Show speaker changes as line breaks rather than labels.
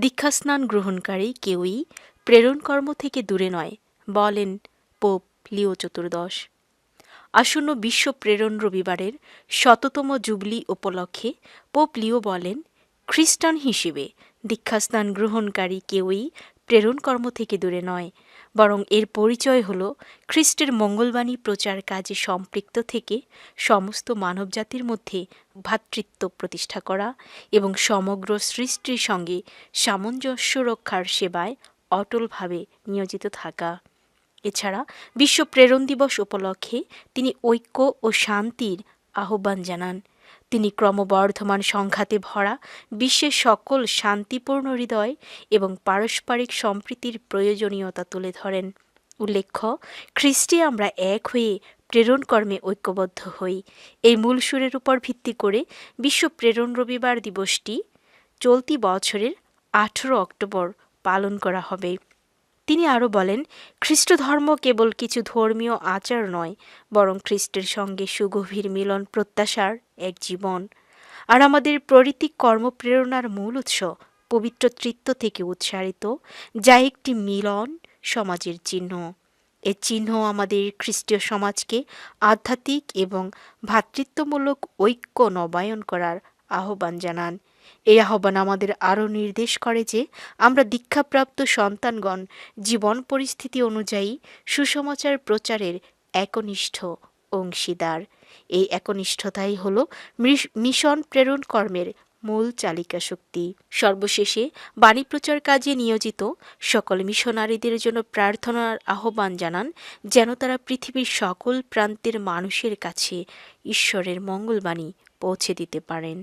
দীক্ষাস্নান গ্রহণকারী কেউই প্রেরণকর্ম থেকে দূরে নয়, বলেন পোপ লিও চতুর্দশ। আসন্ন বিশ্ব প্রেরণ রবিবারের ১০০তম জুবলি উপলক্ষে পোপ লিও বলেন, খ্রিস্টান হিসেবে দীক্ষাস্নান গ্রহণকারী কেউই প্রেরণকর্ম থেকে দূরে নয়, বরং এর পরিচয় হল খ্রিস্টের মঙ্গলবাণী প্রচার কাজে সম্পৃক্ত থেকে সমস্ত মানবজাতির মধ্যে ভ্রাতৃত্ব প্রতিষ্ঠা করা এবং সমগ্র সৃষ্টির সঙ্গে সামঞ্জস্য রক্ষার সেবায় অটলভাবে নিয়োজিত থাকা। এছাড়া বিশ্ব প্রেরণ দিবস উপলক্ষে তিনি ঐক্য ও শান্তির আহ্বান জানান। তিনি ক্রমবর্ধমান সংঘাতে ভরা বিশ্বের সকল শান্তিপূর্ণ হৃদয় এবং পারস্পরিক সম্প্রীতির প্রয়োজনীয়তা তুলে ধরেন। উল্লেখ্য, খ্রিস্টে আমরা এক হয়ে প্রেরণ কর্মে ঐক্যবদ্ধ হই। এই মূল সুরের উপর ভিত্তি করে বিশ্ব প্রেরণ রবিবার দিবসটি চলতি বছরের ১৮ অক্টোবর পালন করা হবে। তিনি আরও বলেন, খ্রিস্ট ধর্ম কেবল কিছু ধর্মীয় আচার নয়, বরং খ্রিস্টের সঙ্গে সুগভীর মিলন প্রত্যাশার এক জীবন। আর আমাদের প্রীতি কর্মপ্রেরণার মূল উৎস পবিত্র তৃত্ব থেকে উৎসারিত, যা একটি মিলন সমাজের চিহ্ন। এ চিহ্ন আমাদের খ্রিস্টীয় সমাজকে আধ্যাত্মিক এবং ভ্রাতৃত্বমূলক ঐক্য নবায়ন করার আহ্বান জানান। এই আহ্বান আমাদের আরও নির্দেশ করে যে আমরা দীক্ষাপ্রাপ্ত সন্তানগণ জীবন পরিস্থিতি অনুযায়ী সুসমাচার প্রচারের একনিষ্ঠ অংশীদার। এই একনিষ্ঠতাই হল মিশন প্রেরণ কর্মের মূল চালিকা শক্তি। সর্বশেষে বাণী প্রচার কাজে নিয়োজিত সকল মিশনারিদের জন্য প্রার্থনার আহ্বান জানান, যেন তারা পৃথিবীর সকল প্রান্তের মানুষের কাছে ঈশ্বরের মঙ্গলবাণী পৌঁছে দিতে পারেন।